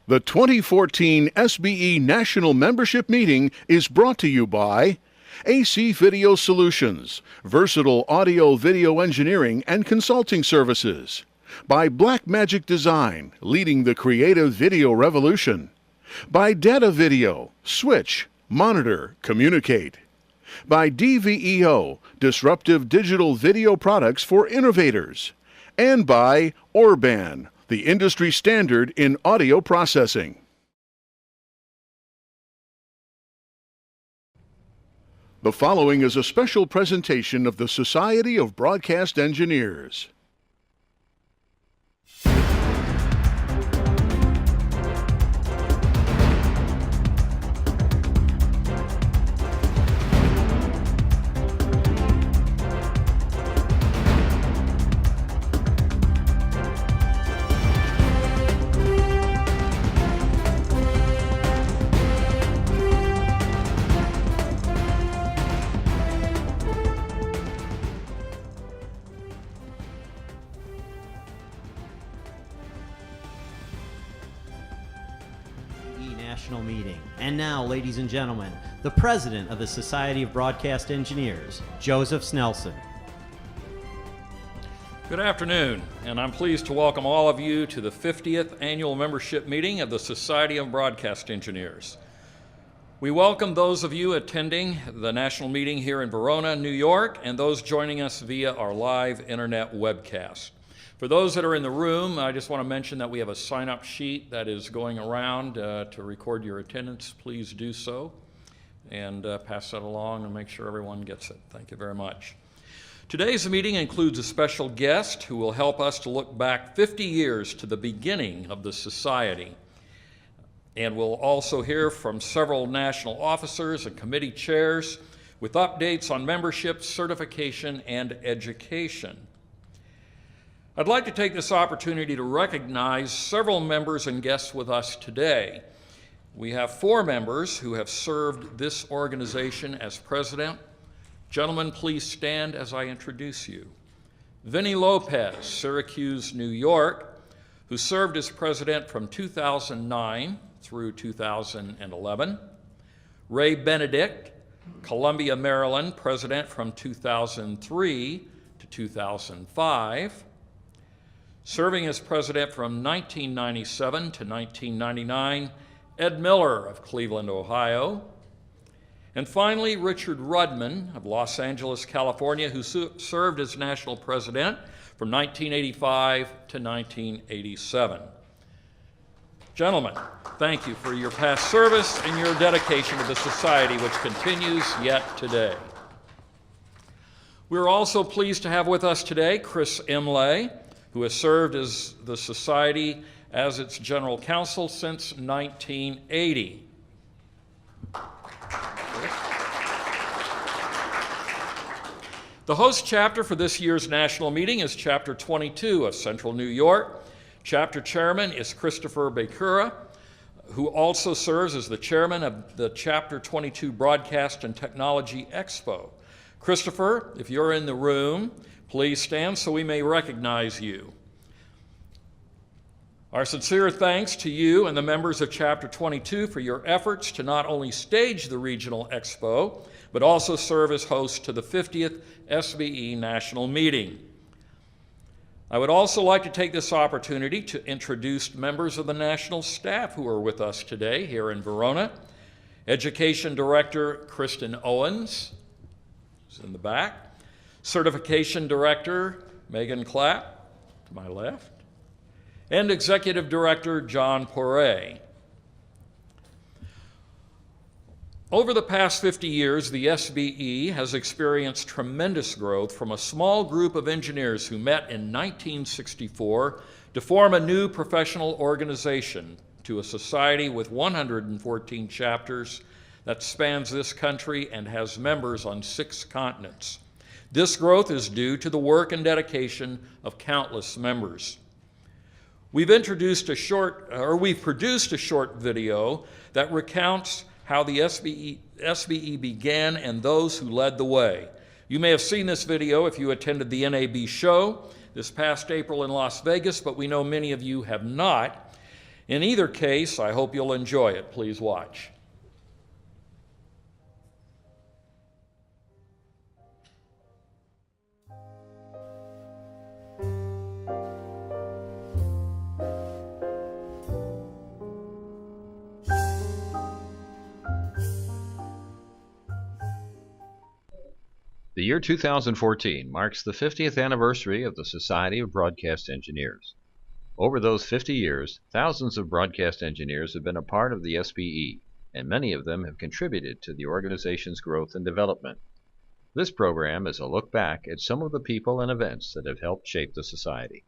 The 2014 SBE National Membership Meeting is brought to you by AC Video Solutions, versatile audio-video engineering and consulting services. By Blackmagic Design, leading the creative video revolution. By Data Video, switch, monitor, communicate. By DVEO, disruptive digital video products for innovators. And by Orban, the industry standard in audio processing. The following is a special presentation of the Society of Broadcast Engineers. National Meeting. And now, ladies and gentlemen, the President of the Society of Broadcast Engineers, Joseph Snelson. Good afternoon, and I'm pleased to welcome all of you to the 50th Annual Membership Meeting of the Society of Broadcast Engineers. We welcome those of you attending the National Meeting here in Verona, New York, and those joining us via our live internet webcast. For those that are in the room, I just want to mention that we have a sign-up sheet that is going around to record your attendance. Please do so and pass that along and make sure everyone gets it. Thank you very much. Today's meeting includes a special guest who will help us to look back 50 years to the beginning of the Society. And we'll also hear from several national officers and committee chairs with updates on membership, certification, and education. I'd like to take this opportunity to recognize several members and guests with us today. We have 4 members who have served this organization as president. Gentlemen, please stand as I introduce you. Vinny Lopez, Syracuse, New York, who served as president from 2009 through 2011. Ray Benedict, Columbia, Maryland, president from 2003 to 2005. Serving as president from 1997 to 1999, Ed Miller of Cleveland, Ohio. And finally, Richard Rudman of Los Angeles, California, who served as national president from 1985 to 1987. Gentlemen, thank you for your past service and your dedication to the Society, which continues yet today. We're also pleased to have with us today Chris Imlay, who has served as the Society as its general counsel since 1980. The host chapter for this year's national meeting is Chapter 22 of Central New York. Chapter chairman is Christopher Bakura, who also serves as the chairman of the Chapter 22 Broadcast and Technology Expo. Christopher, if you're in the room, please stand so we may recognize you. Our sincere thanks to you and the members of Chapter 22 for your efforts to not only stage the Regional Expo, but also serve as host to the 50th SBE National Meeting. I would also like to take this opportunity to introduce members of the national staff who are with us today here in Verona. Education Director Kristen Owens is in the back. Certification Director Megan Clapp, to my left, and Executive Director John Poray. Over the past 50 years, the SBE has experienced tremendous growth from a small group of engineers who met in 1964 to form a new professional organization to a society with 114 chapters that spans this country and has members on 6 continents. This growth is due to the work and dedication of countless members. We've produced a short video that recounts how the SBE began and those who led the way. You may have seen this video if you attended the NAB show this past April in Las Vegas, but we know many of you have not. In either case, I hope you'll enjoy it. Please watch. The year 2014 marks the 50th anniversary of the Society of Broadcast Engineers. Over those 50 years, thousands of broadcast engineers have been a part of the SBE, and many of them have contributed to the organization's growth and development. This program is a look back at some of the people and events that have helped shape the Society.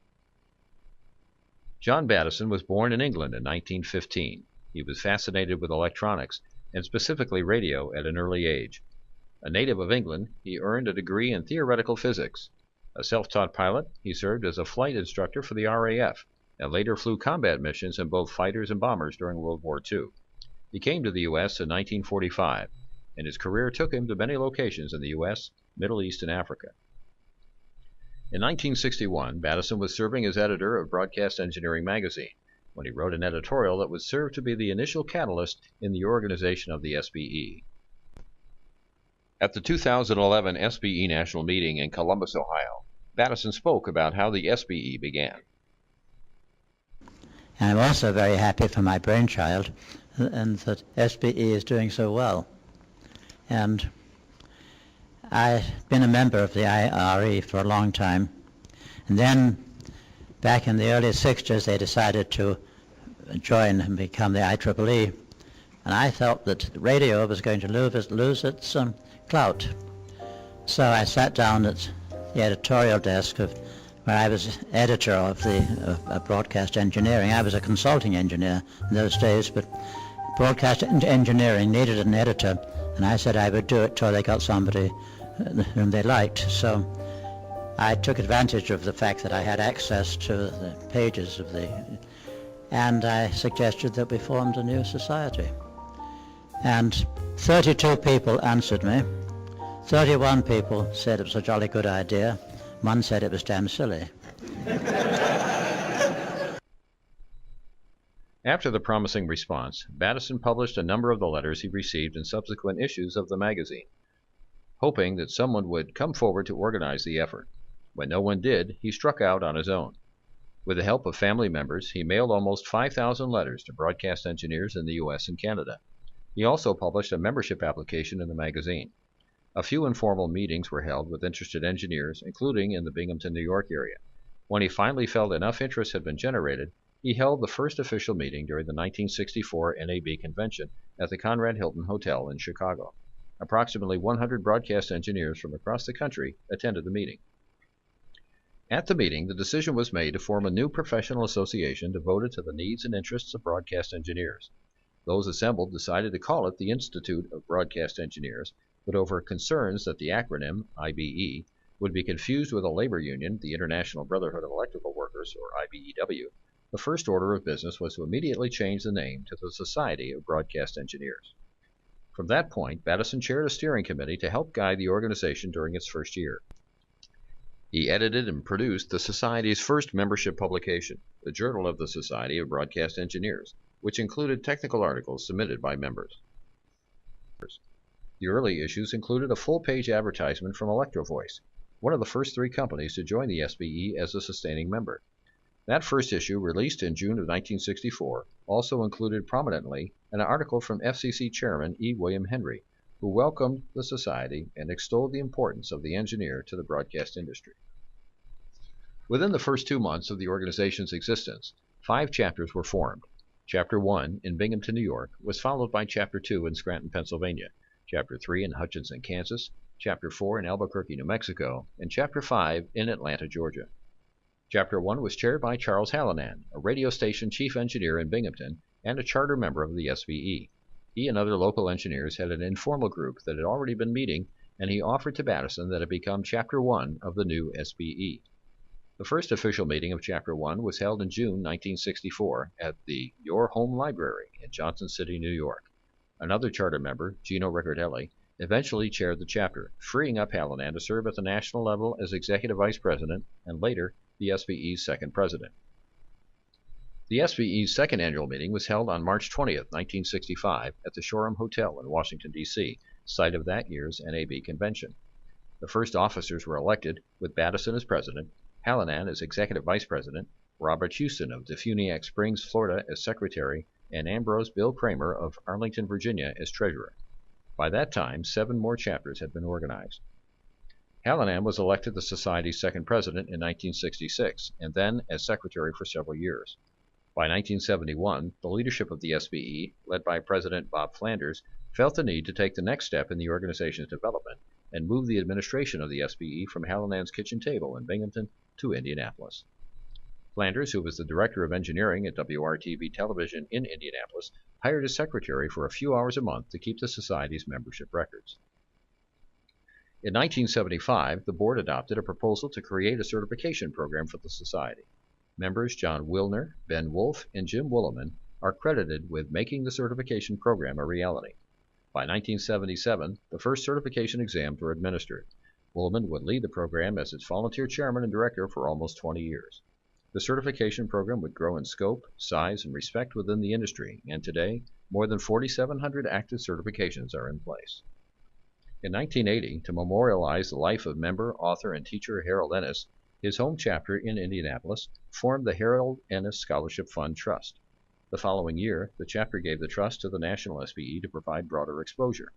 John Battison was born in England in 1915. He was fascinated with electronics, and specifically radio, at an early age. A native of England, he earned a degree in theoretical physics. A self-taught pilot, he served as a flight instructor for the RAF, and later flew combat missions in both fighters and bombers during World War II. He came to the U.S. in 1945, and his career took him to many locations in the U.S., Middle East, and Africa. In 1961, Battison was serving as editor of Broadcast Engineering magazine, when he wrote an editorial that would serve to be the initial catalyst in the organization of the SBE. At the 2011 SBE National Meeting in Columbus, Ohio, Battison spoke about how the SBE began. I'm also very happy for my brainchild and that SBE is doing so well. And I've been a member of the IRE for a long time. And then back in the early 60s they decided to join and become the IEEE. And I felt that radio was going to lose its clout. So I sat down at the editorial desk where I was editor of broadcast engineering. I was a consulting engineer in those days, but broadcast engineering needed an editor, and I said I would do it till they got somebody whom they liked. So I took advantage of the fact that I had access to the pages and I suggested that we formed a new society. And 32 people answered me. 31 people said it was a jolly good idea. One said it was damn silly. After the promising response, Battison published a number of the letters he received in subsequent issues of the magazine, hoping that someone would come forward to organize the effort. When no one did, he struck out on his own. With the help of family members, he mailed almost 5,000 letters to broadcast engineers in the U.S. and Canada. He also published a membership application in the magazine. A few informal meetings were held with interested engineers, including in the Binghamton, New York area. When he finally felt enough interest had been generated, he held the first official meeting during the 1964 NAB convention at the Conrad Hilton Hotel in Chicago. Approximately 100 broadcast engineers from across the country attended the meeting. At the meeting, the decision was made to form a new professional association devoted to the needs and interests of broadcast engineers. Those assembled decided to call it the Institute of Broadcast Engineers, but over concerns that the acronym, IBE, would be confused with a labor union, the International Brotherhood of Electrical Workers, or IBEW, the first order of business was to immediately change the name to the Society of Broadcast Engineers. From that point, Battison chaired a steering committee to help guide the organization during its first year. He edited and produced the Society's first membership publication, the Journal of the Society of Broadcast Engineers, which included technical articles submitted by members. The early issues included a full-page advertisement from Electro-Voice, one of the first 3 companies to join the SBE as a sustaining member. That first issue, released in June of 1964, also included prominently an article from FCC Chairman E. William Henry, who welcomed the Society and extolled the importance of the engineer to the broadcast industry. Within the first 2 months of the organization's existence, 5 chapters were formed. Chapter 1 in Binghamton, New York, was followed by Chapter 2 in Scranton, Pennsylvania, Chapter 3 in Hutchinson, Kansas, Chapter 4 in Albuquerque, New Mexico, and Chapter 5 in Atlanta, Georgia. Chapter 1 was chaired by Charles Hallinan, a radio station chief engineer in Binghamton and a charter member of the SBE. He and other local engineers had an informal group that had already been meeting, and he offered to Battison that it become Chapter 1 of the new SBE. The first official meeting of Chapter 1 was held in June 1964 at the Your Home Library in Johnson City, New York. Another charter member, Gino Riccardelli, eventually chaired the chapter, freeing up Hallinan to serve at the national level as Executive Vice President and later the SBE's second president. The SBE's second annual meeting was held on March 20th, 1965, at the Shoreham Hotel in Washington, D.C., site of that year's NAB convention. The first officers were elected, with Battison as president, Hallinan as executive vice president, Robert Houston of Defuniak Springs, Florida as secretary, and Ambrose Bill Kramer of Arlington, Virginia as treasurer. By that time, 7 more chapters had been organized. Hallinan was elected the Society's second president in 1966, and then as secretary for several years. By 1971, the leadership of the SBE, led by President Bob Flanders, felt the need to take the next step in the organization's development and move the administration of the SBE from Hallinan's kitchen table in Binghamton to Indianapolis. Flanders, who was the director of engineering at WRTV Television in Indianapolis, hired a secretary for a few hours a month to keep the Society's membership records. In 1975, the board adopted a proposal to create a certification program for the Society. Members John Wilner, Ben Wolf, and Jim Willeman are credited with making the certification program a reality. By 1977, the first certification exams were administered. Willeman would lead the program as its volunteer chairman and director for almost 20 years. The certification program would grow in scope, size, and respect within the industry, and today, more than 4,700 active certifications are in place. In 1980, to memorialize the life of member, author, and teacher Harold Ennis, his home chapter in Indianapolis formed the Harold Ennis Scholarship Fund Trust. The following year, the chapter gave the trust to the National SBE to provide broader exposure.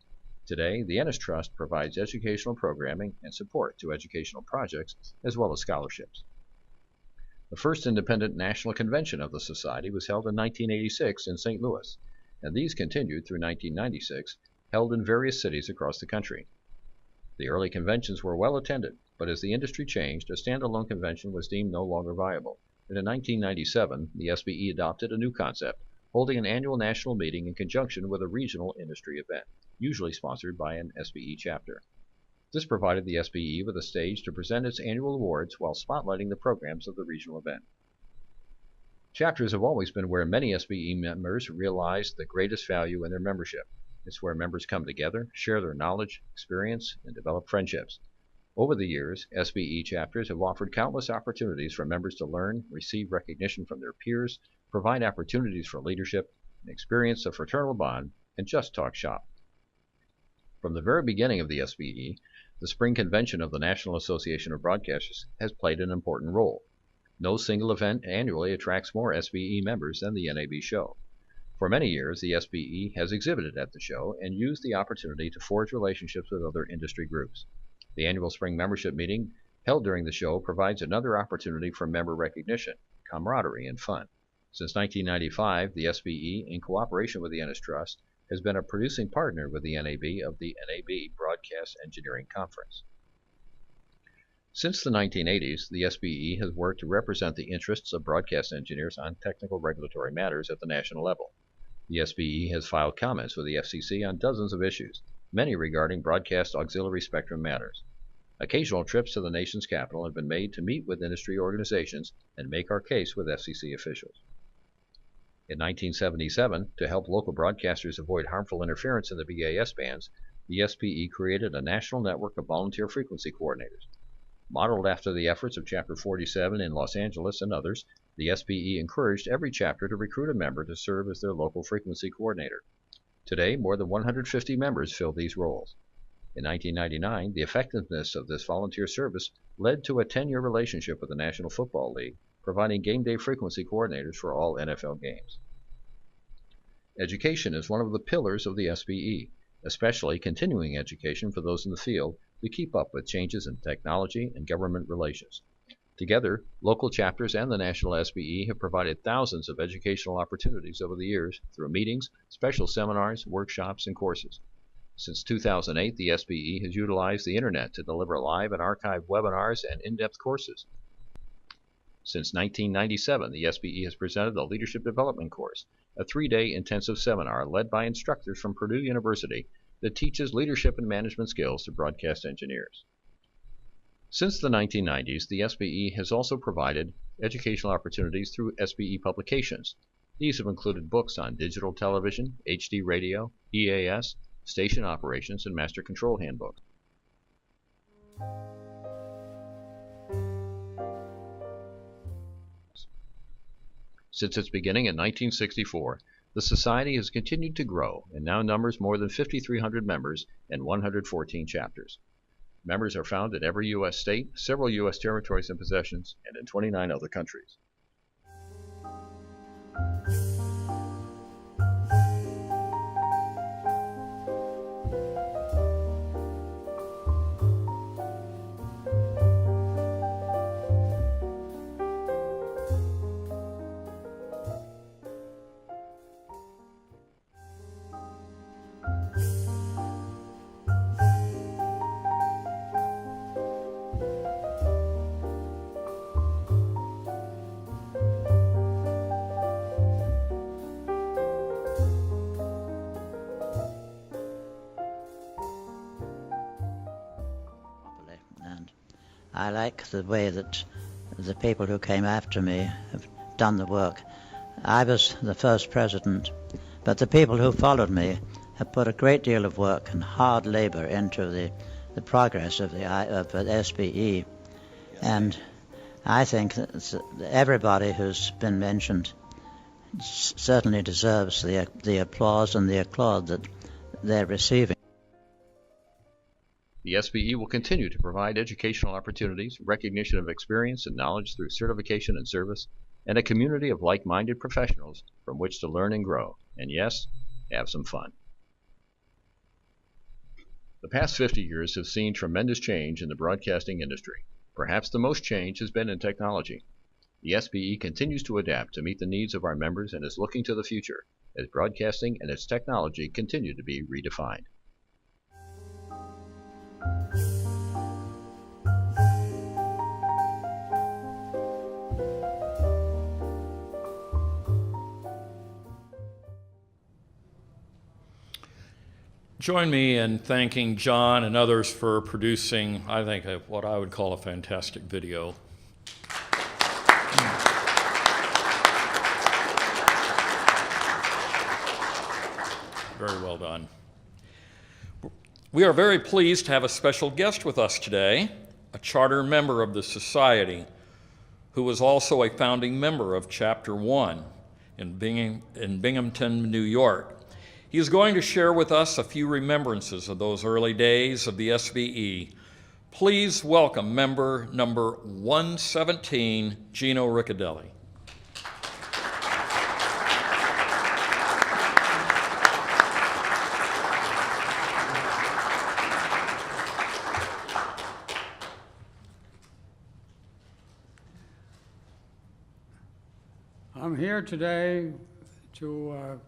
Today, the Ennis Trust provides educational programming and support to educational projects as well as scholarships. The first independent national convention of the Society was held in 1986 in St. Louis, and these continued through 1996, held in various cities across the country. The early conventions were well attended, but as the industry changed, a standalone convention was deemed no longer viable, and in 1997, the SBE adopted a new concept, holding an annual national meeting in conjunction with a regional industry event, usually sponsored by an SBE chapter. This provided the SBE with a stage to present its annual awards while spotlighting the programs of the regional event. Chapters have always been where many SBE members realize the greatest value in their membership. It's where members come together, share their knowledge, experience, and develop friendships. Over the years, SBE chapters have offered countless opportunities for members to learn, receive recognition from their peers, provide opportunities for leadership, and experience a fraternal bond, and just talk shop. From the very beginning of the SBE, the spring convention of the National Association of Broadcasters has played an important role. No single event annually attracts more SBE members than the NAB show. For many years, the SBE has exhibited at the show and used the opportunity to forge relationships with other industry groups. The annual spring membership meeting held during the show provides another opportunity for member recognition, camaraderie, and fun. Since 1995, the SBE, in cooperation with the Ennis Trust, has been a producing partner with the NAB of the NAB Broadcast Engineering Conference. Since the 1980s, the SBE has worked to represent the interests of broadcast engineers on technical regulatory matters at the national level. The SBE has filed comments with the FCC on dozens of issues, many regarding broadcast auxiliary spectrum matters. Occasional trips to the nation's capital have been made to meet with industry organizations and make our case with FCC officials. In 1977, to help local broadcasters avoid harmful interference in the BAS bands, the SBE created a national network of volunteer frequency coordinators. Modeled after the efforts of Chapter 47 in Los Angeles and others, the SBE encouraged every chapter to recruit a member to serve as their local frequency coordinator. Today, more than 150 members fill these roles. In 1999, the effectiveness of this volunteer service led to a 10-year relationship with the National Football League, providing game day frequency coordinators for all NFL games. Education is one of the pillars of the SBE, especially continuing education for those in the field to keep up with changes in technology and government relations. Together, local chapters and the National SBE have provided thousands of educational opportunities over the years through meetings, special seminars, workshops, and courses. Since 2008, the SBE has utilized the Internet to deliver live and archived webinars and in-depth courses. Since 1997, the SBE has presented the Leadership Development Course, a 3-day intensive seminar led by instructors from Purdue University that teaches leadership and management skills to broadcast engineers. Since the 1990s, the SBE has also provided educational opportunities through SBE publications. These have included books on digital television, HD radio, EAS, station operations, and master control handbooks. Since its beginning in 1964, the Society has continued to grow and now numbers more than 5,300 members and 114 chapters. Members are found in every U.S. state, several U.S. territories and possessions, and in 29 other countries. And I like the way that the people who came after me have done the work. I was the first president, but the people who followed me have put a great deal of work and hard labor into the progress of the SBE. And I think that everybody who's been mentioned certainly deserves the applause and the applaud that they're receiving. The SBE will continue to provide educational opportunities, recognition of experience and knowledge through certification and service, and a community of like-minded professionals from which to learn and grow, and yes, have some fun. The past 50 years have seen tremendous change in the broadcasting industry. Perhaps the most change has been in technology. The SBE continues to adapt to meet the needs of our members and is looking to the future as broadcasting and its technology continue to be redefined. Join me in thanking John and others for producing, I think, what I would call a fantastic video. Very well done. We are very pleased to have a special guest with us today, a charter member of the Society, who was also a founding member of Chapter 1 in Binghamton, New York. He is going to share with us a few remembrances of those early days of the SBE. Please welcome member number 117, Gino Riccadelli. I'm here today to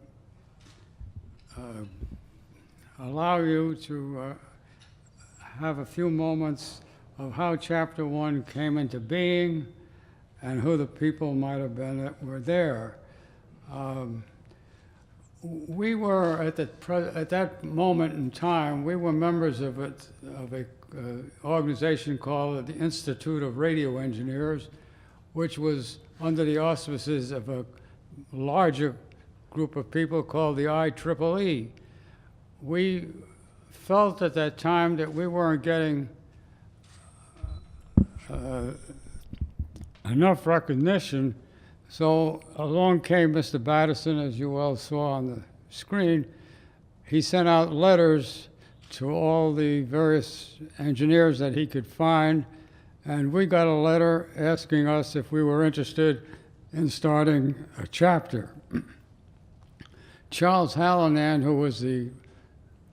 allow you to have a few moments of how Chapter 1 came into being and who the people might have been that were there. We were, at that moment in time, we were members of an organization called the Institute of Radio Engineers, which was under the auspices of a larger group of people called the IEEE. We felt at that time that we weren't getting enough recognition, so along came Mr. Batterson, as you all saw on the screen. He sent out letters to all the various engineers that he could find, and we got a letter asking us if we were interested in starting a chapter. Charles Hallinan, who was the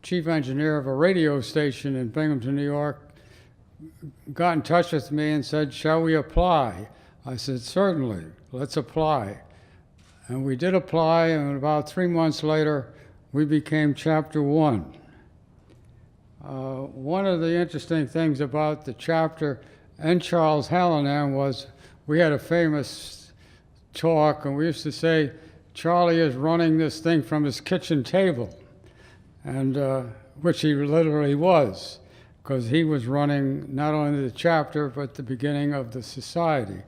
chief engineer of a radio station in Binghamton, New York, got in touch with me and said, "Shall we apply?" I said, "Certainly, let's apply." And we did apply, and about 3 months later, we became Chapter 1. One of the interesting things about the chapter and Charles Hallinan was we had a famous talk, and we used to say, "Charlie is running this thing from his kitchen table," and which he literally was, because he was running not only the chapter, but the beginning of the society.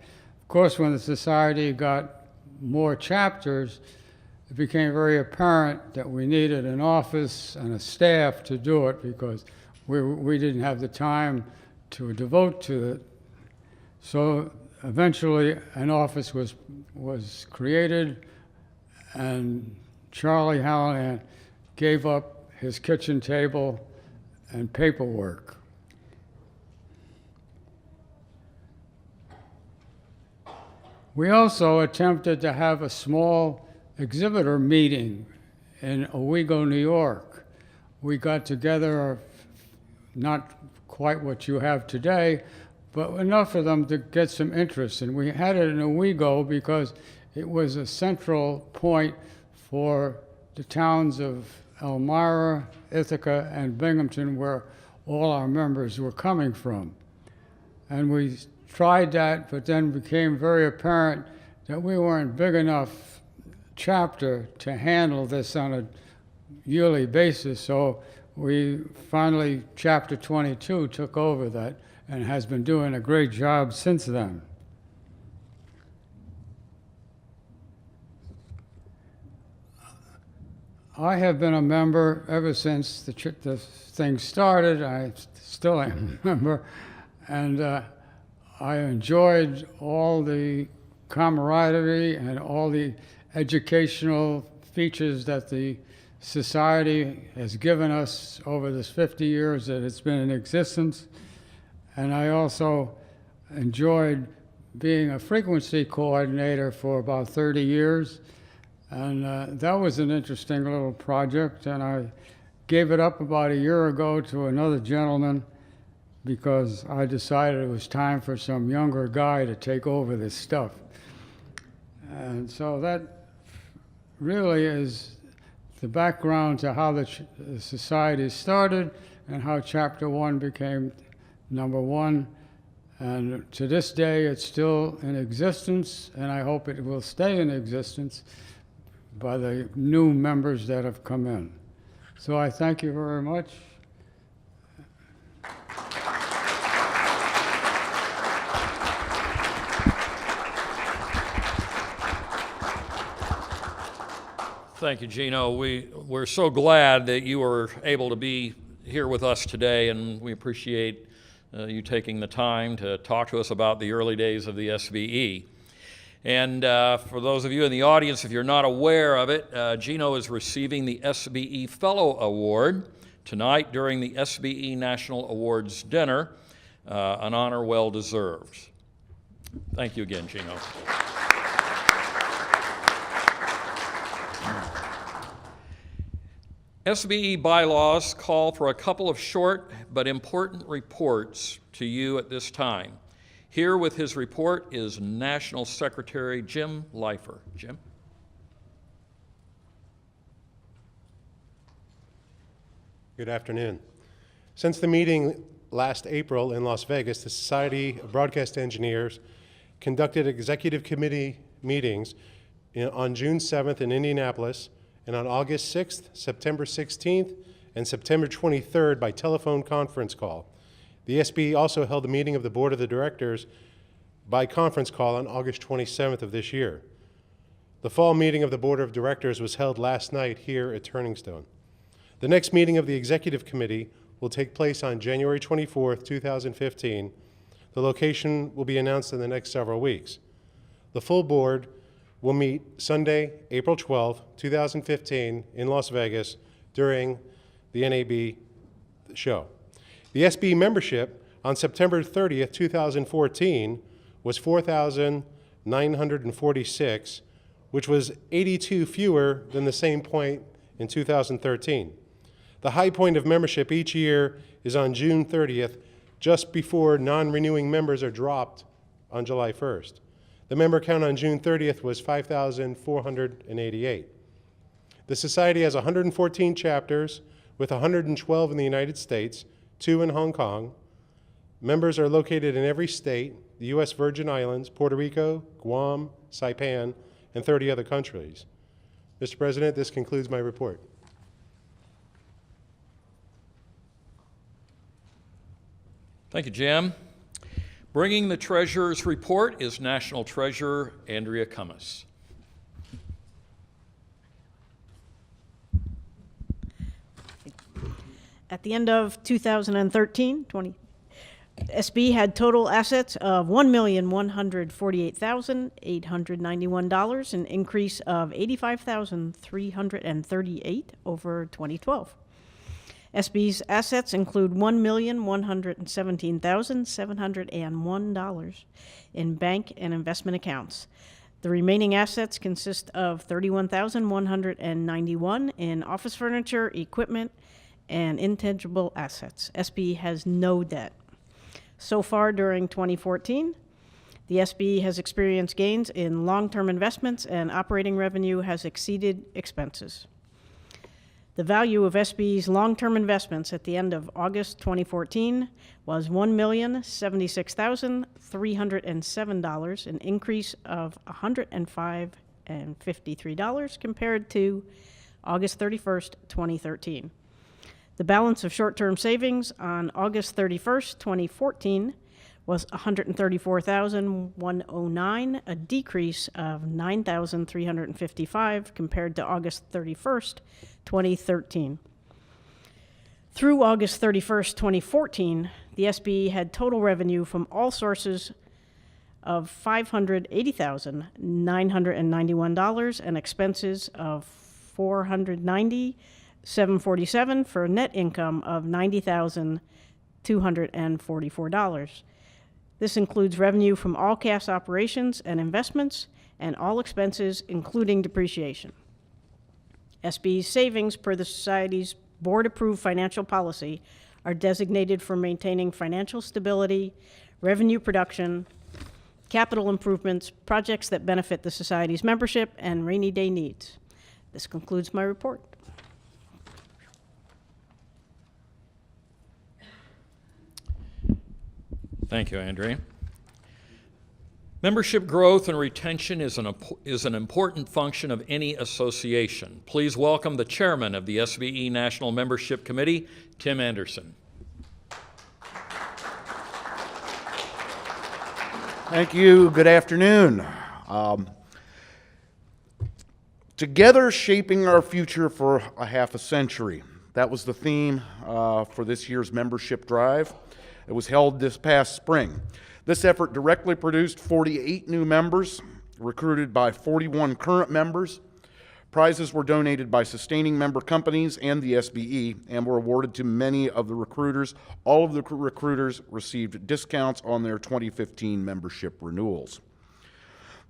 Of course, when the society got more chapters, it became very apparent that we needed an office and a staff to do it, because we didn't have the time to devote to it. So eventually an office was created, and Charlie Hallahan gave up his kitchen table and paperwork. We also attempted to have a small exhibitor meeting in Owego, New York. We got together, not quite what you have today, but enough of them to get some interest. And we had it in Owego because it was a central point for the towns of Elmira, Ithaca, and Binghamton, where all our members were coming from. And we tried that, but then became very apparent that we weren't big enough chapter to handle this on a yearly basis. So we finally, Chapter 22 took over that and has been doing a great job since then. I have been a member ever since the thing started. I still am a member, and I enjoyed all the camaraderie and all the educational features that the society has given us over this 50 years that it's been in existence. And I also enjoyed being a frequency coordinator for about 30 years. And that was an interesting little project, and I gave it up about a year ago to another gentleman because I decided it was time for some younger guy to take over this stuff. And so that really is the background to how the society started and how Chapter 1 became number 1. And to this day, it's still in existence, and I hope it will stay in existence by the new members that have come in. So I thank you very much. Thank you, Gino. We're so glad that you were able to be here with us today, and we appreciate you taking the time to talk to us about the early days of the SBE. And for those of you in the audience, if you're not aware of it, Gino is receiving the SBE Fellow Award tonight during the SBE National Awards dinner, an honor well deserved. Thank you again, Gino. SBE bylaws call for a couple of short but important reports to you at this time. Here with his report is National Secretary Jim Leifer. Jim? Good afternoon. Since the meeting last April in Las Vegas, the Society of Broadcast Engineers conducted executive committee meetings on June 7th in Indianapolis and on August 6th, September 16th, and September 23rd by telephone conference call. The SBE also held a meeting of the Board of the Directors by conference call on August 27th of this year. The fall meeting of the Board of Directors was held last night here at Turning Stone. The next meeting of the Executive Committee will take place on January 24th, 2015. The location will be announced in the next several weeks. The full board will meet Sunday, April 12th, 2015 in Las Vegas during the NAB show. The SBE membership on September 30th, 2014 was 4,946, which was 82 fewer than the same point in 2013. The high point of membership each year is on June 30th, just before non-renewing members are dropped on July 1st. The member count on June 30th was 5,488. The Society has 114 chapters, with 112 in the United States, 2 in Hong Kong. Members are located in every state, the U.S. Virgin Islands, Puerto Rico, Guam, Saipan, and 30 other countries. Mr. President, this concludes my report. Thank you, Jim. Bringing the Treasurer's report is National Treasurer Andrea Cummis. At the end of 2013, SBE had total assets of $1,148,891, an increase of $85,338 over 2012. SBE's assets include $1,117,701 in bank and investment accounts. The remaining assets consist of $31,191 in office furniture, equipment, and intangible assets. SBE has no debt. So far during 2014, the SBE has experienced gains in long-term investments, and operating revenue has exceeded expenses. The value of SBE's long-term investments at the end of August 2014 was $1,076,307, an increase of $105.53 compared to August 31st, 2013. The balance of short-term savings on August 31st, 2014 was $134,109, a decrease of $9,355 compared to August 31st, 2013. Through August 31st, 2014, the SBE had total revenue from all sources of $580,991 and expenses of $490,747 for a net income of $90,244. This includes revenue from all cash operations and investments and all expenses, including depreciation. SBE's savings, per the Society's board-approved financial policy, are designated for maintaining financial stability, revenue production, capital improvements, projects that benefit the Society's membership, and rainy day needs. This concludes my report. Thank you, Andrea. Membership growth and retention is an important function of any association. Please welcome the chairman of the SBE National Membership Committee, Tim Anderson. Thank you. Good afternoon. Together shaping our future for a half a century. That was the theme for this year's membership drive. It was held this past spring. This effort directly produced 48 new members, recruited by 41 current members. Prizes were donated by sustaining member companies and the SBE and were awarded to many of the recruiters. All of the recruiters received discounts on their 2015 membership renewals.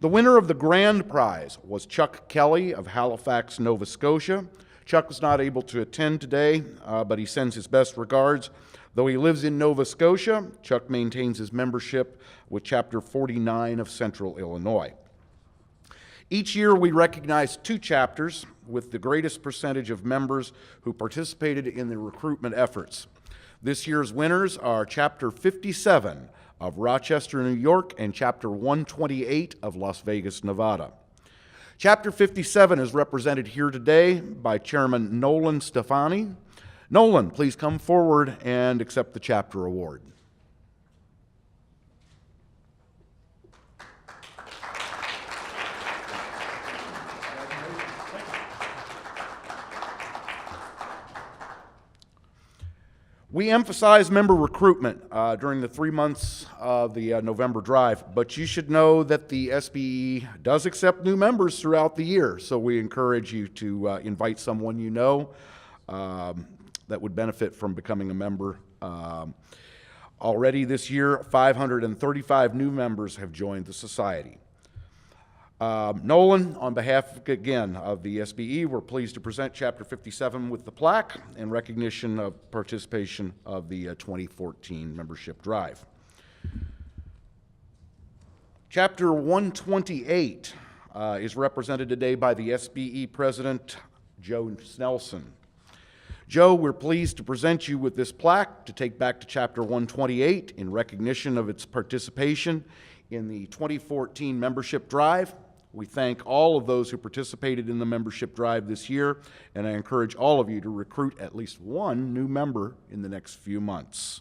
The winner of the grand prize was Chuck Kelly of Halifax, Nova Scotia. Chuck was not able to attend today, but he sends his best regards. Though he lives in Nova Scotia, Chuck maintains his membership with Chapter 49 of Central Illinois. Each year we recognize two chapters with the greatest percentage of members who participated in the recruitment efforts. This year's winners are Chapter 57 of Rochester, New York, and Chapter 128 of Las Vegas, Nevada. Chapter 57 is represented here today by Chairman Nolan Stefani. Nolan, please come forward and accept the chapter award. We emphasize member recruitment during the 3 months of the November drive, but you should know that the SBE does accept new members throughout the year, so we encourage you to invite someone you know that would benefit from becoming a member. Already this year, 535 new members have joined the Society. Nolan, on behalf, again, of the SBE, we're pleased to present Chapter 57 with the plaque in recognition of participation of the 2014 membership drive. Chapter 128 is represented today by the SBE President, Joe Snelson. Joe, we're pleased to present you with this plaque to take back to Chapter 128 in recognition of its participation in the 2014 membership drive. We thank all of those who participated in the membership drive this year, and I encourage all of you to recruit at least one new member in the next few months.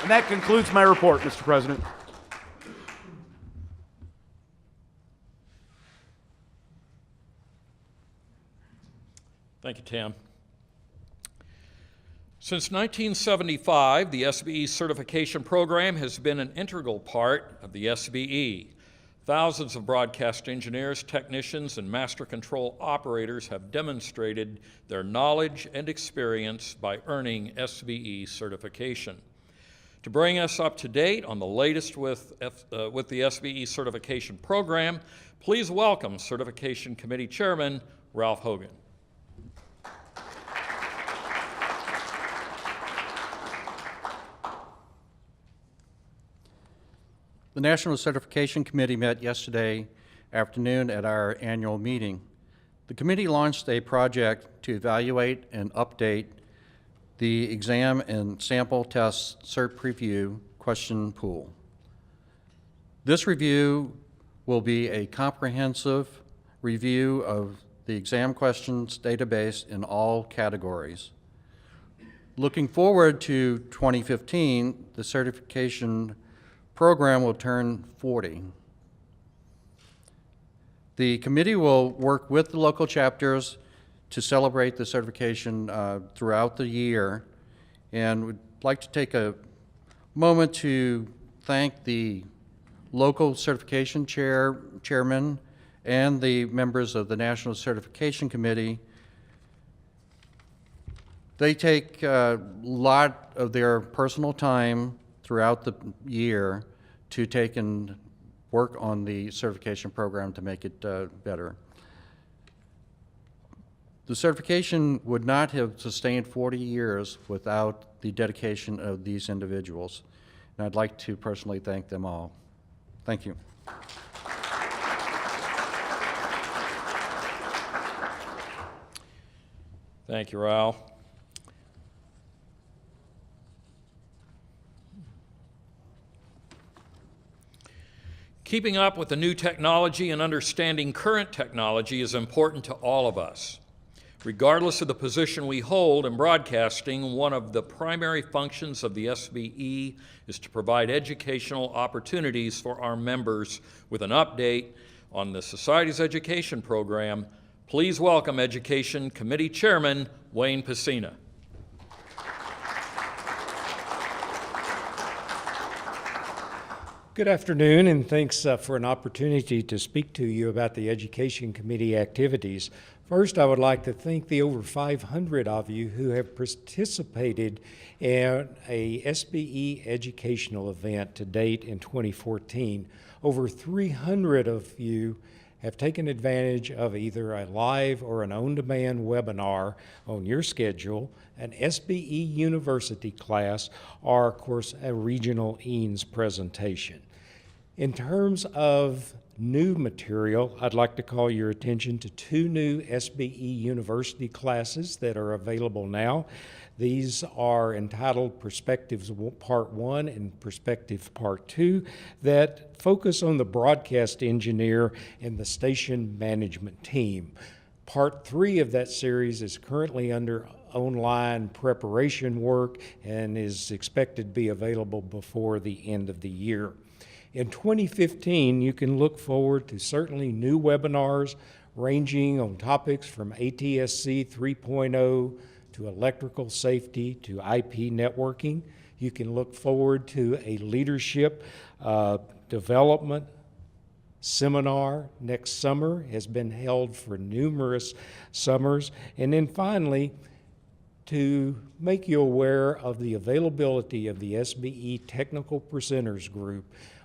And that concludes my report, Mr. President. Thank you, Tim. Since 1975, the SBE certification program has been an integral part of the SBE. Thousands of broadcast engineers, technicians, and master control operators have demonstrated their knowledge and experience by earning SBE certification. To bring us up to date on the latest with the SBE certification program, please welcome Certification Committee Chairman Ralph Hogan. The National Certification Committee met yesterday afternoon at our annual meeting. The committee launched a project to evaluate and update the exam and sample test cert preview question pool. This review will be a comprehensive review of the exam questions database in all categories. Looking forward to 2015, the certification program will turn 40. The committee will work with the local chapters to celebrate the certification throughout the year, and would like to take a moment to thank the local certification chairman and the members of the National Certification Committee. They take a lot of their personal time throughout the year to take and work on the certification program to make it better. The certification would not have sustained 40 years without the dedication of these individuals, and I'd like to personally thank them all. Thank you. Thank you, Ralph. Keeping up with the new technology and understanding current technology is important to all of us. Regardless of the position we hold in broadcasting, one of the primary functions of the SBE is to provide educational opportunities for our members. With an update on the Society's education program, please welcome Education Committee Chairman Wayne Pesina. Good afternoon, and thanks for an opportunity to speak to you about the Education Committee activities. First, I would like to thank the over 500 of you who have participated in a SBE educational event to date in 2014. Over 300 of you have taken advantage of either a live or an on-demand webinar on your schedule, an SBE University class, or, of course, a regional EANS presentation. In terms of new material, I'd like to call your attention to two new SBE University classes that are available now. These are entitled Perspectives Part 1 and Perspective Part 2 that focus on the broadcast engineer and the station management team. Part 3 of that series is currently under online preparation work and is expected to be available before the end of the year. In 2015, you can look forward to certainly new webinars ranging on topics from ATSC 3.0 to electrical safety to IP networking. You can look forward to a leadership development seminar next summer, has been held for numerous summers. And then finally, to make you aware of the availability of the SBE Technical Presenters Group,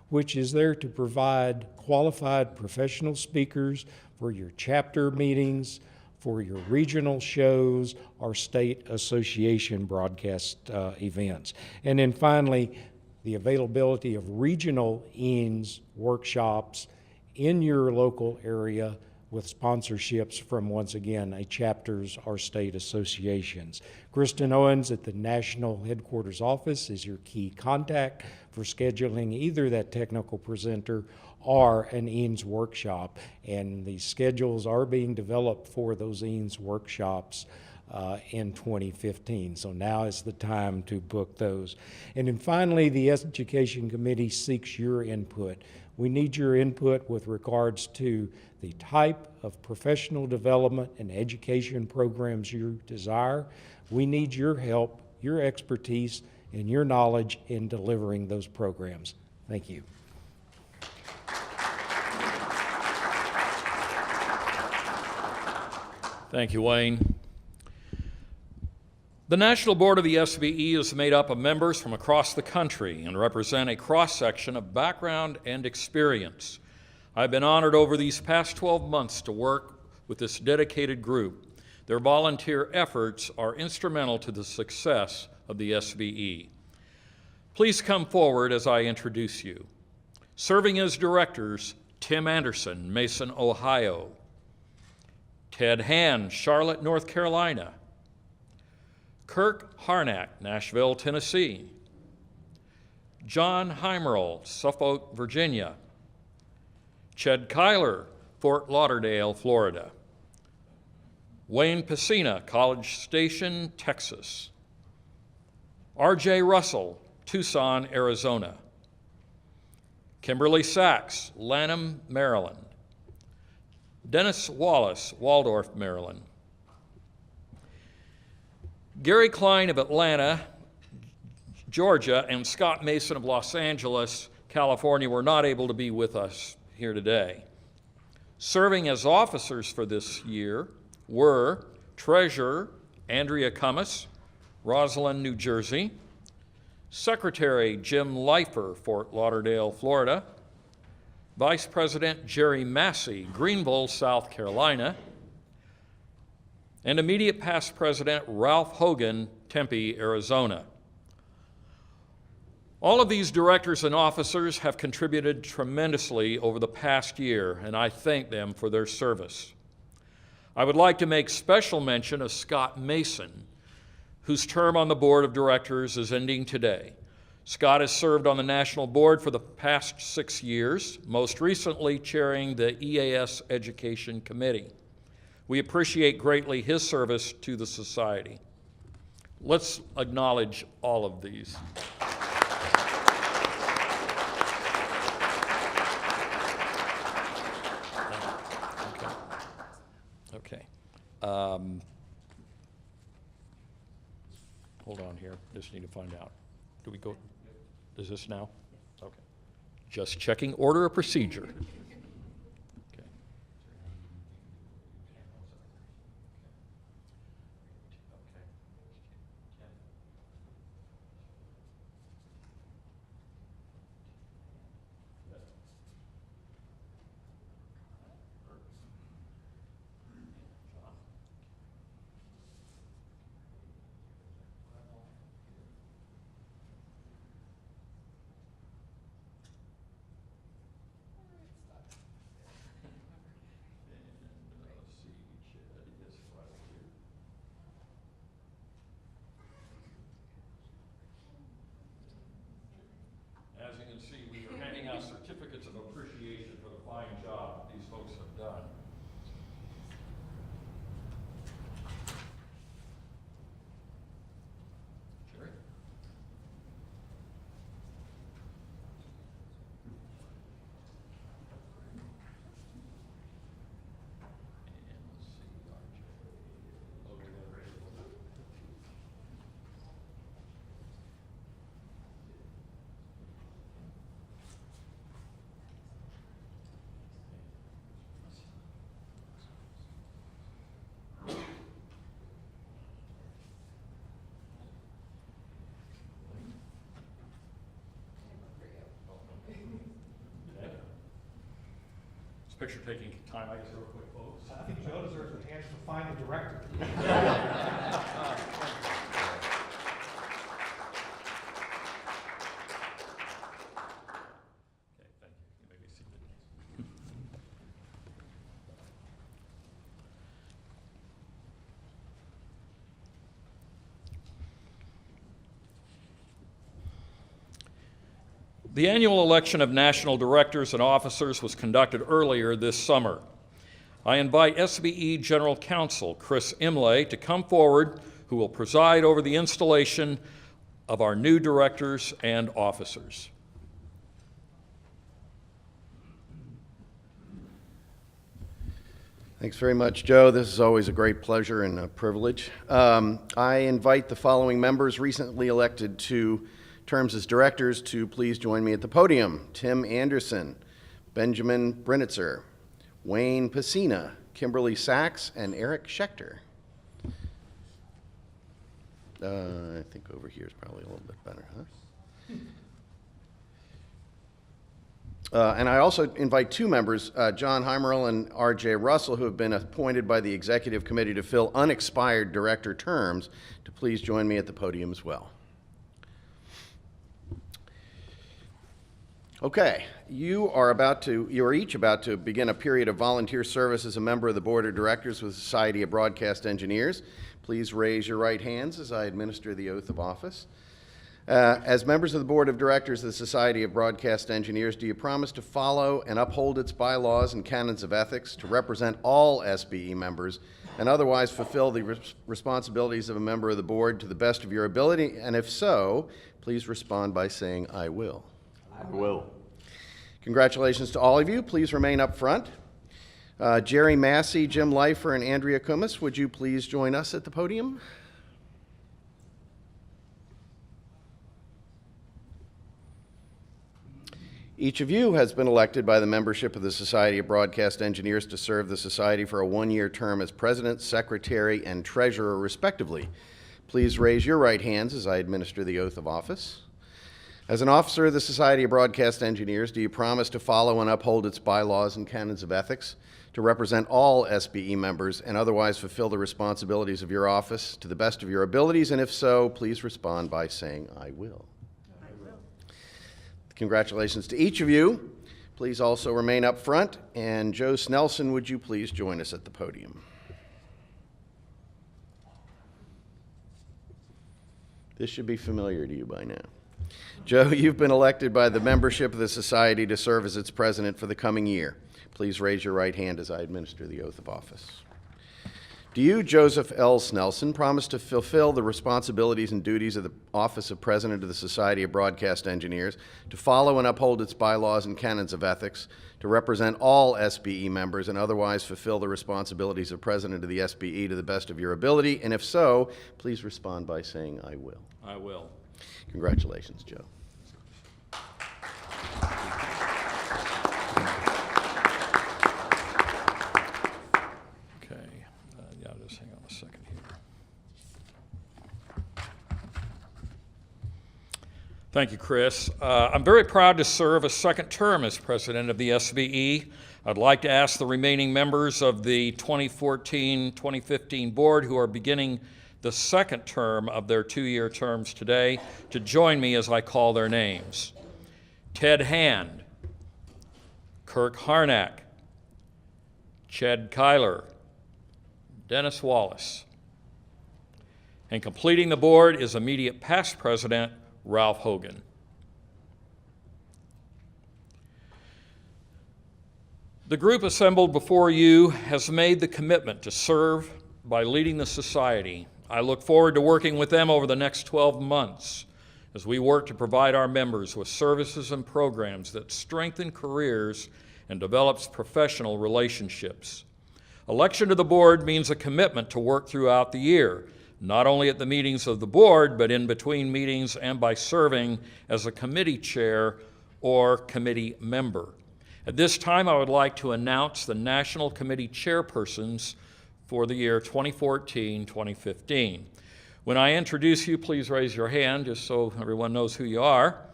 which is there to provide qualified professional speakers for your chapter meetings, for your regional shows, or state association broadcast events. And then finally, the availability of regional EANS workshops in your local area with sponsorships from, once again, a chapters or state associations. Kristen Owens at the National Headquarters Office is your key contact for scheduling either that technical presenter or an EANS workshop, and the schedules are being developed for those EANS workshops in 2015. So now is the time to book those. And then finally, the Education Committee seeks your input. We need your input with regards to the type of professional development and education programs you desire. We need your help, your expertise, and your knowledge in delivering those programs. Thank you. Thank you, Wayne. The National Board of the SBE is made up of members from across the country and represent a cross-section of background and experience. I've been honored over these past 12 months to work with this dedicated group. Their volunteer efforts are instrumental to the success of the SBE. Please come forward as I introduce you. Serving as directors, Tim Anderson, Mason, Ohio. Ted Hand, Charlotte, North Carolina. Kirk Harnack, Nashville, Tennessee. John Heimerl, Suffolk, Virginia. Ched Kyler, Fort Lauderdale, Florida. Wayne Pacina, College Station, Texas. R.J. Russell, Tucson, Arizona. Kimberly Sachs, Lanham, Maryland. Dennis Wallace, Waldorf, Maryland. Gary Klein of Atlanta, Georgia, and Scott Mason of Los Angeles, California, were not able to be with us here today. Serving as officers for this year were Treasurer Andrea Cummis, Roslyn, New Jersey. Secretary Jim Leifer, Fort Lauderdale, Florida. Vice President Jerry Massey, Greenville, South Carolina. And immediate past President Ralph Hogan, Tempe, Arizona. All of these directors and officers have contributed tremendously over the past year, and I thank them for their service. I would like to make special mention of Scott Mason, whose term on the board of directors is ending today. Scott has served on the national board for the past 6 years, most recently chairing the EAS Education Committee. We appreciate greatly his service to the society. Let's acknowledge all of these. Okay. Hold on here. Just need to find out. Do we go? Is this now? Okay. Just checking order of procedure. Okay. As you can see, we are handing out certificates of appreciation for the fine job these folks have done. Jerry? And let's see, RJ. Okay, we're ready. This picture taking time, I guess, real quick, folks. I think Joe deserves a hand to find the director. Okay, thank you. You may be seated. The annual election of national directors and officers was conducted earlier this summer. I invite SBE General Counsel Chris Imlay to come forward, who will preside over the installation of our new directors and officers. Thanks very much, Joe. This is always a great pleasure and a privilege. I invite the following members recently elected to terms as directors to please join me at the podium. Tim Anderson, Benjamin Brinitzer, Wayne Pacina, Kimberly Sachs, and Eric Schechter. I think over here is probably a little bit better, huh? And I also invite two members, John Heimerl and R.J. Russell, who have been appointed by the Executive Committee to fill unexpired director terms, to please join me at the podium as well. Okay, you are each about to begin a period of volunteer service as a member of the Board of Directors with the Society of Broadcast Engineers. Please raise your right hands as I administer the oath of office. As members of the Board of Directors of the Society of Broadcast Engineers, do you promise to follow and uphold its bylaws and canons of ethics, to represent all SBE members, and otherwise fulfill the responsibilities of a member of the board to the best of your ability? And if so, please respond by saying, "I will." I will. Congratulations to all of you. Please remain up front. Jerry Massey, Jim Leifer, and Andrea Kumis, would you please join us at the podium? Each of you has been elected by the membership of the Society of Broadcast Engineers to serve the Society for a one-year term as President, Secretary, and Treasurer, respectively. Please raise your right hands as I administer the oath of office. As an officer of the Society of Broadcast Engineers, do you promise to follow and uphold its bylaws and canons of ethics, to represent all SBE members, and otherwise fulfill the responsibilities of your office to the best of your abilities? And if so, please respond by saying, "I will." Congratulations to each of you. Please also remain up front. And Joe Snelson, would you please join us at the podium? This should be familiar to you by now. Joe, you've been elected by the membership of the Society to serve as its president for the coming year. Please raise your right hand as I administer the oath of office. Do you, Joseph L. Snelson, promise to fulfill the responsibilities and duties of the office of President of the Society of Broadcast Engineers, to follow and uphold its bylaws and canons of ethics, to represent all SBE members, and otherwise fulfill the responsibilities of President of the SBE to the best of your ability? And if so, please respond by saying, "I will." I will. Congratulations, Joe. Just hang on a second here. Thank you, Chris. I'm very proud to serve a second term as president of the SBE. I'd like to ask the remaining members of the 2014-2015 board who are beginning the second term of their two-year terms today to join me as I call their names. Ted Hand, Kirk Harnack, Ched Kyler, Dennis Wallace. And completing the board is immediate past president Ralph Hogan. The group assembled before you has made the commitment to serve by leading the society. I look forward to working with them over the next 12 months as we work to provide our members with services and programs that strengthen careers and develops professional relationships. Election to the board means a commitment to work throughout the year, not only at the meetings of the board, but in between meetings and by serving as a committee chair or committee member. At this time, I would like to announce the National Committee chairpersons for the year 2014-2015. When I introduce you, please raise your hand just so everyone knows who you are.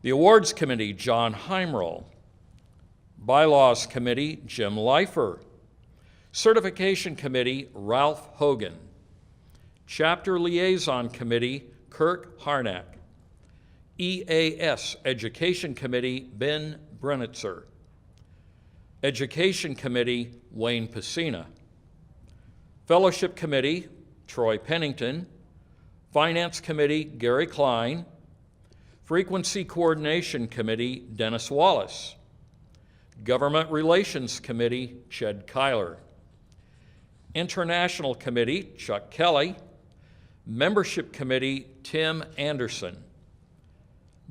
The Awards Committee, John Heimerl. Bylaws Committee, Jim Leifer. Certification Committee, Ralph Hogan. Chapter Liaison Committee, Kirk Harnack. EAS Education Committee, Ben Brenitzer. Education Committee, Wayne Pacina. Fellowship Committee, Troy Pennington. Finance Committee, Gary Klein. Frequency Coordination Committee, Dennis Wallace. Government Relations Committee, Ched Kyler. International Committee, Chuck Kelly. Membership Committee, Tim Anderson.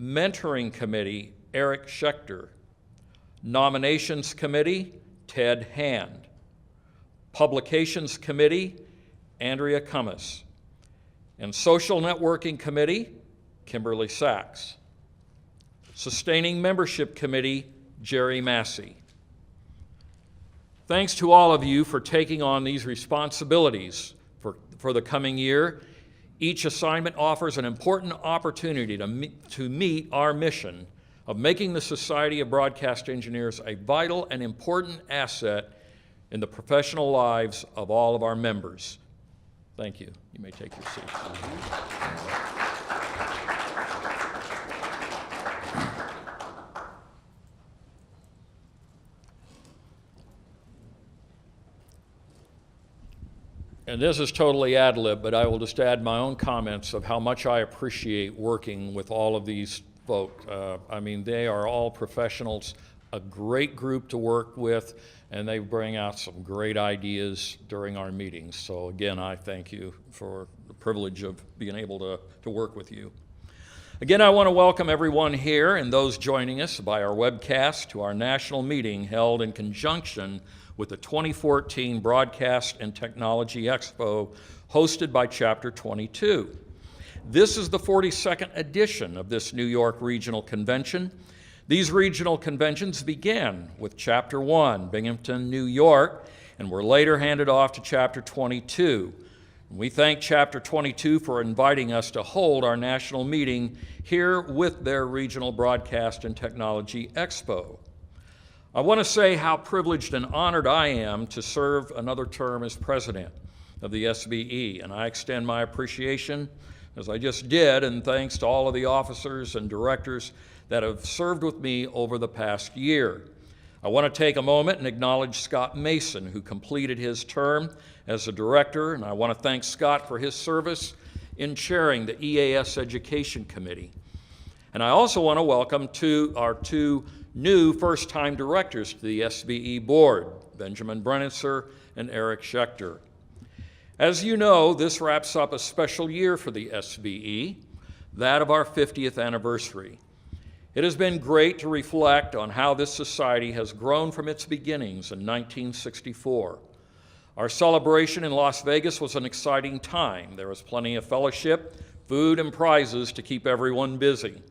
Mentoring Committee, Eric Schechter. Nominations Committee, Ted Hand. Publications Committee, Andrea Cummis. And Social Networking Committee, Kimberly Sachs. Sustaining Membership Committee, Jerry Massey. Thanks to all of you for taking on these responsibilities for the coming year. Each assignment offers an important opportunity to meet our mission of making the Society of Broadcast Engineers a vital and important asset in the professional lives of all of our members. Thank you. You may take your seats. And this is totally ad lib, but I will just add my own comments of how much I appreciate working with all of these folks. I mean, they are all professionals, a great group to work with, and they bring out some great ideas during our meetings. So again, I thank you for the privilege of being able to work with you. Again, I want to welcome everyone here and those joining us by our webcast to our national meeting held in conjunction with the 2014 Broadcast and Technology Expo hosted by Chapter 22. This is the 42nd edition of this New York Regional Convention. These regional conventions began with Chapter 1, Binghamton, New York, and were later handed off to Chapter 22. We thank Chapter 22 for inviting us to hold our national meeting here with their Regional Broadcast and Technology Expo. I want to say how privileged and honored I am to serve another term as president of the SBE, and I extend my appreciation, as I just did, and thanks to all of the officers and directors that have served with me over the past year. I want to take a moment and acknowledge Scott Mason, who completed his term as a director, and I want to thank Scott for his service in chairing the EAS Education Committee. And I also want to welcome our two new first-time directors to the SBE board, Benjamin Brennitzer and Eric Schechter. As you know, this wraps up a special year for the SBE, that of our 50th anniversary. It has been great to reflect on how this society has grown from its beginnings in 1964. Our celebration in Las Vegas was an exciting time. There was plenty of fellowship, food, and prizes to keep everyone busy.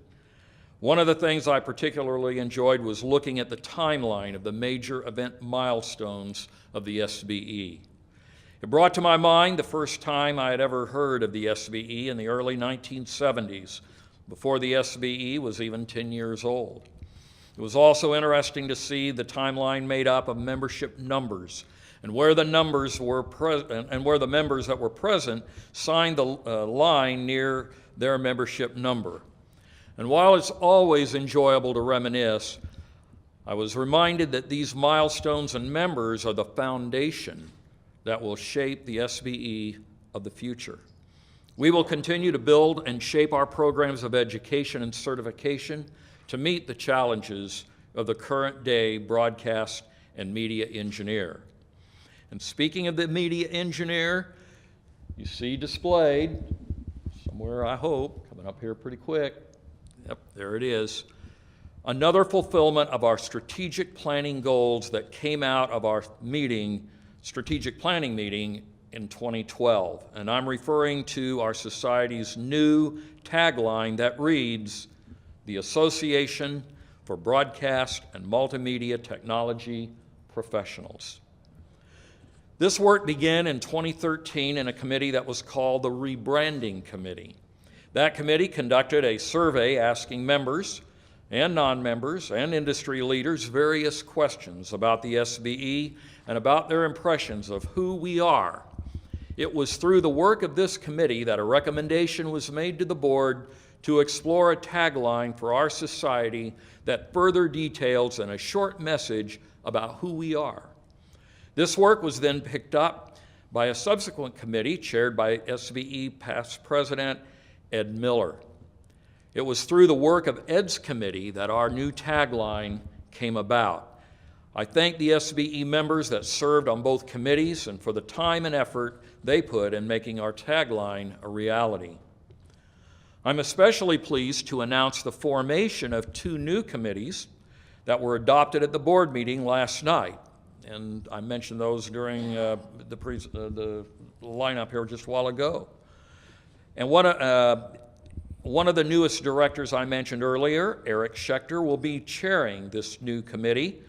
One of the things I particularly enjoyed was looking at the timeline of the major event milestones of the SBE. It brought to my mind the first time I had ever heard of the SBE in the early 1970s, before the SBE was even 10 years old. It was also interesting to see the timeline made up of membership numbers and where the members that were present signed the line near their membership number. And while it's always enjoyable to reminisce, I was reminded that these milestones and members are the foundation that will shape the SBE of the future. We will continue to build and shape our programs of education and certification to meet the challenges of the current day broadcast and media engineer. And speaking of the media engineer, you see displayed somewhere, I hope, coming up here pretty quick. Yep, there it is. Another fulfillment of our strategic planning goals that came out of our strategic planning meeting in 2012. And I'm referring to our society's new tagline that reads, the Association for Broadcast and Multimedia Technology Professionals. This work began in 2013 in a committee that was called the Rebranding Committee. That committee conducted a survey asking members and non-members and industry leaders various questions about the SBE and about their impressions of who we are. It was through the work of this committee that a recommendation was made to the board to explore a tagline for our society that further details in a short message about who we are. This work was then picked up by a subsequent committee chaired by SBE past president Ed Miller. It was through the work of Ed's committee that our new tagline came about. I thank the SBE members that served on both committees and for the time and effort they put in making our tagline a reality. I'm especially pleased to announce the formation of 2 new committees that were adopted at the board meeting last night. And I mentioned those during the lineup here just a while ago. And one of the newest directors I mentioned earlier, Eric Schechter, will be chairing this new committee.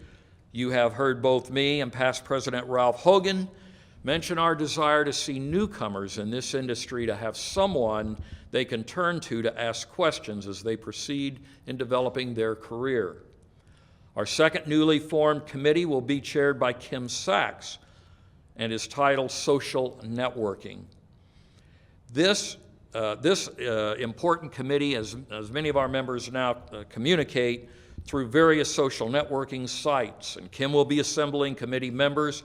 You have heard both me and past President Ralph Hogan mention our desire to see newcomers in this industry to have someone they can turn to ask questions as they proceed in developing their career. Our second newly formed committee will be chaired by Kim Sachs and is titled Social Networking. This important committee, as many of our members now communicate through various social networking sites, and Kim will be assembling committee members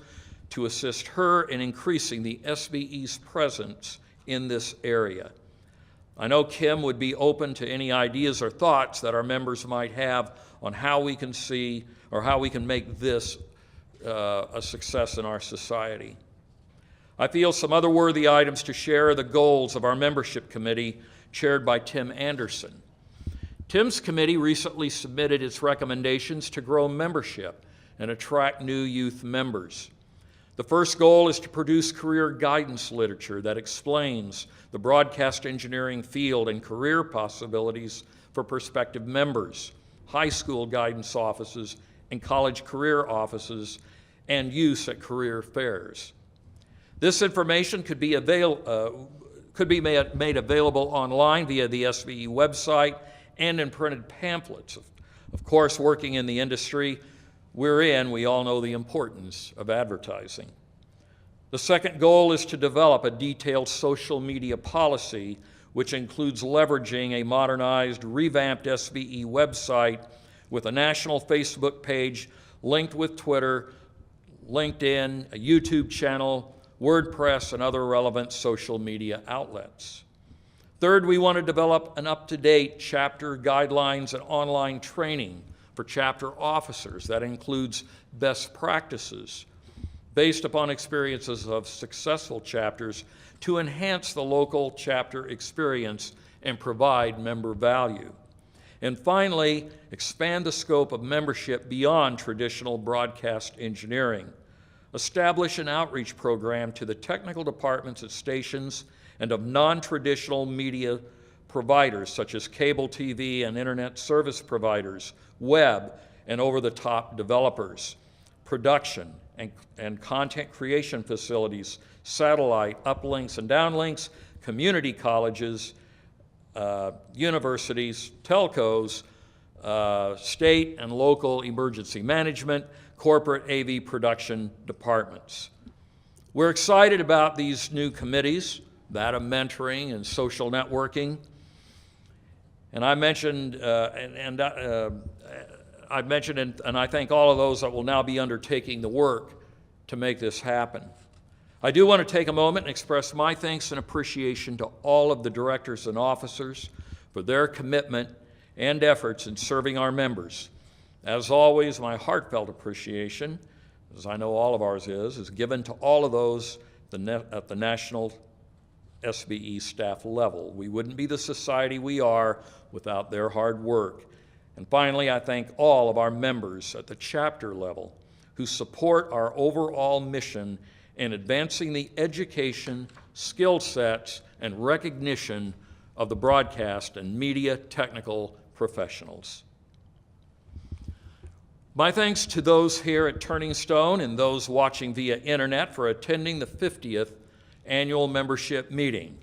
to assist her in increasing the SBE's presence in this area. I know Kim would be open to any ideas or thoughts that our members might have on how we can see or how we can make this a success in our society. I feel some other worthy items to share are the goals of our membership committee chaired by Tim Anderson. Tim's committee recently submitted its recommendations to grow membership and attract new youth members. The first goal is to produce career guidance literature that explains the broadcast engineering field and career possibilities for prospective members, high school guidance offices, and college career offices, and use at career fairs. This information could be made available online via the SBE website and in printed pamphlets. Of course, working in the industry we're in, we all know the importance of advertising. The second goal is to develop a detailed social media policy, which includes leveraging a modernized, revamped SBE website with a national Facebook page linked with Twitter, LinkedIn, a YouTube channel, WordPress, and other relevant social media outlets. Third, we want to develop an up-to-date chapter guidelines and online training for chapter officers that includes best practices based upon experiences of successful chapters to enhance the local chapter experience and provide member value. And finally, expand the scope of membership beyond traditional broadcast engineering. Establish an outreach program to the technical departments at stations and of non-traditional media providers such as cable TV and internet service providers, web and over-the-top developers, production and content creation facilities, satellite uplinks and downlinks, community colleges, universities, telcos, state and local emergency management, corporate AV production departments. We're excited about these new committees, that of mentoring and social networking. And I mentioned, and I thank all of those that will now be undertaking the work to make this happen. I do want to take a moment and express my thanks and appreciation to all of the directors and officers for their commitment and efforts in serving our members. As always, my heartfelt appreciation, as I know all of ours is given to all of those at the national SBE staff level. We wouldn't be the society we are without their hard work. And finally, I thank all of our members at the chapter level who support our overall mission in advancing the education, skill sets, and recognition of the broadcast and media technical professionals. My thanks to those here at Turning Stone and those watching via internet for attending the 50th annual membership meeting.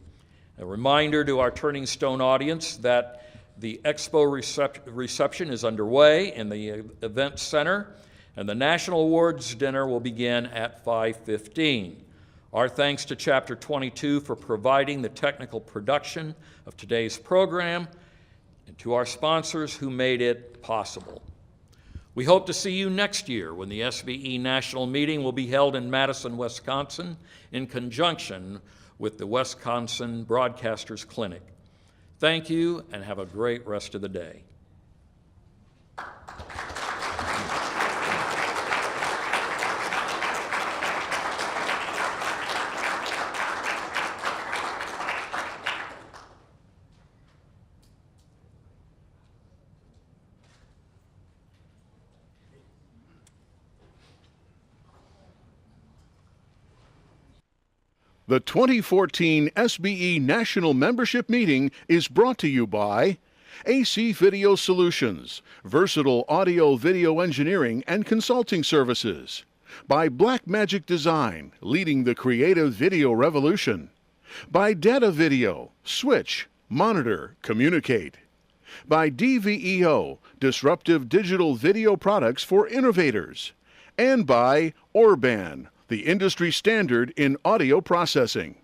A reminder to our Turning Stone audience that the Expo reception is underway in the event center, and the National Awards dinner will begin at 5:15. Our thanks to Chapter 22 for providing the technical production of today's program, and to our sponsors who made it possible. We hope to see you next year when the SBE National Meeting will be held in Madison, Wisconsin, in conjunction with the Wisconsin Broadcasters Clinic. Thank you, and have a great rest of the day. The 2014 SBE National Membership Meeting is brought to you by AC Video Solutions, versatile audio video engineering and consulting services. By Blackmagic Design, leading the creative video revolution. By Data Video, switch, monitor, communicate. By DVEO, disruptive digital video products for innovators. And by Orban, the industry standard in audio processing.